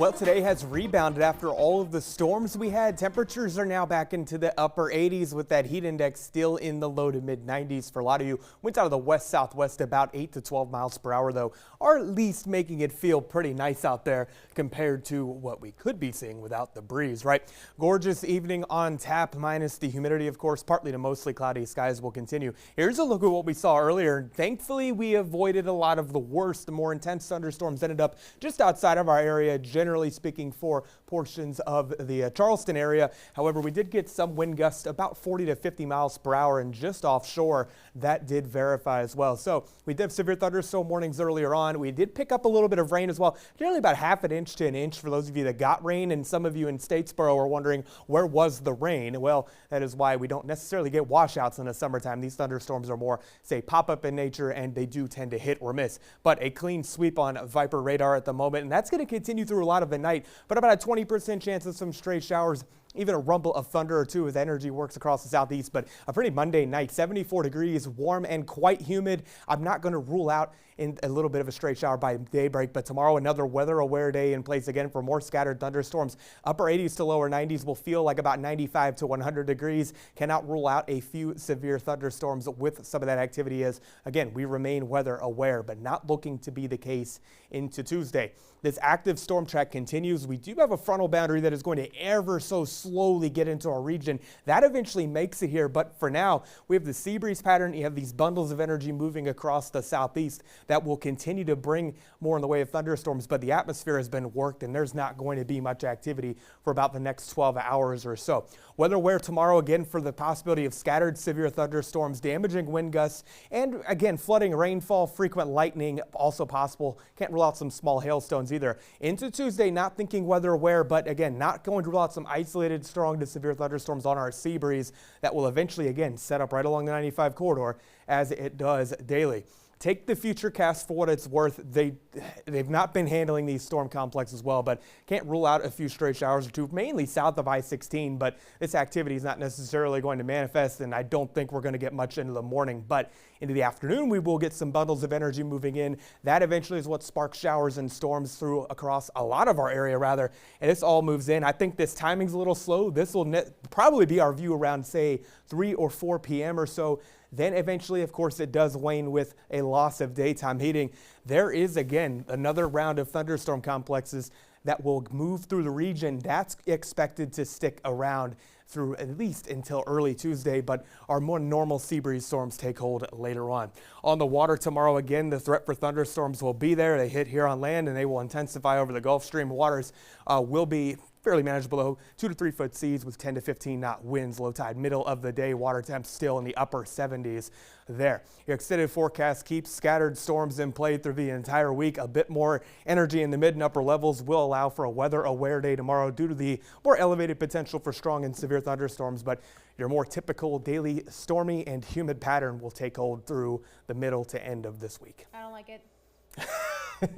Well, today has rebounded after all of the storms we had. Temperatures are now back into the upper 80s with that heat index still in the low to mid 90s for a lot of you. Winds out of the west-southwest about 8 to 12 miles per hour, though, are at least making it feel pretty nice out there compared to what we could be seeing without the breeze, right? Gorgeous evening on tap, minus the humidity, of course. Partly to mostly cloudy skies will continue. Here's a look at what we saw earlier. Thankfully, we avoided a lot of the worst, the more intense thunderstorms ended up just outside of our area, generally speaking, for portions of the Charleston area. However, we did get some wind gusts about 40 to 50 miles per hour, and just offshore that did verify as well. So we did have severe thunderstorm warnings earlier on. We did pick up a little bit of rain as well, generally about half an inch to an inch for those of you that got rain, and some of you in Statesboro are wondering where was the rain. Well, that is why we don't necessarily get washouts in the summertime. These thunderstorms are more, say, pop-up in nature, and they do tend to hit or miss. But a clean sweep on Viper radar at the moment, and that's going to continue through a lot of the night, but about a 20% chance of some stray showers, even a rumble of thunder or two as energy works across the southeast. But a pretty Monday night, 74 degrees, warm and quite humid. I'm not going to rule out in a little bit of a stray shower by daybreak, but tomorrow another weather aware day in place again for more scattered thunderstorms. Upper 80s to lower 90s will feel like about 95 to 100 degrees. Cannot rule out a few severe thunderstorms with some of that activity, as again we remain weather aware, but not looking to be the case into Tuesday. This active storm track continues. We do have a frontal boundary that is going to ever so slowly get into our region. That eventually makes it here, but for now we have the sea breeze pattern. You have these bundles of energy moving across the southeast that will continue to bring more in the way of thunderstorms, but the atmosphere has been worked and there's not going to be much activity for about the next 12 hours or so. Weather aware tomorrow again for the possibility of scattered severe thunderstorms, damaging wind gusts, and again flooding, rainfall, frequent lightning also possible. Can't rule out some small hailstones either. Into Tuesday, not thinking weather aware, but again not going to rule out some isolated strong to severe thunderstorms on our sea breeze that will eventually again set up right along the 95 corridor as it does daily. Take the Futurecast for what it's worth. They've not been handling these storm complexes well, but can't rule out a few stray showers or two, mainly south of I-16, but this activity is not necessarily going to manifest, and I don't think we're going to get much into the morning, but into the afternoon we will get some bundles of energy moving in. That eventually is what sparks showers and storms through across a lot of our area rather, and this all moves in. I think this timing's a little slow. This will probably be our view around, say, 3 or 4 p.m. or so. Then eventually, of course, it does wane with a loss of daytime heating. There is, again, another round of thunderstorm complexes that will move through the region. That's expected to stick around through at least until early Tuesday, but our more normal sea breeze storms take hold later on. On the water tomorrow, again, the threat for thunderstorms will be there. They hit here on land and they will intensify over the Gulf Stream. Waters will be fairly manageable, though. 2 to 3 foot seas with 10 to 15 knot winds. Low tide middle of the day. Water temps still in the upper 70s there. Your extended forecast keeps scattered storms in play through the entire week. A bit more energy in the mid and upper levels will allow for a weather aware day tomorrow due to the more elevated potential for strong and severe thunderstorms, but your more typical daily stormy and humid pattern will take hold through the middle to end of this week. I don't like it.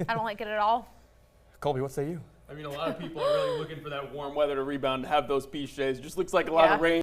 I don't like it at all. Colby, what say you? I mean, a lot of people are really looking for that warm weather to rebound, to have those beach days. It just looks like a lot of rain.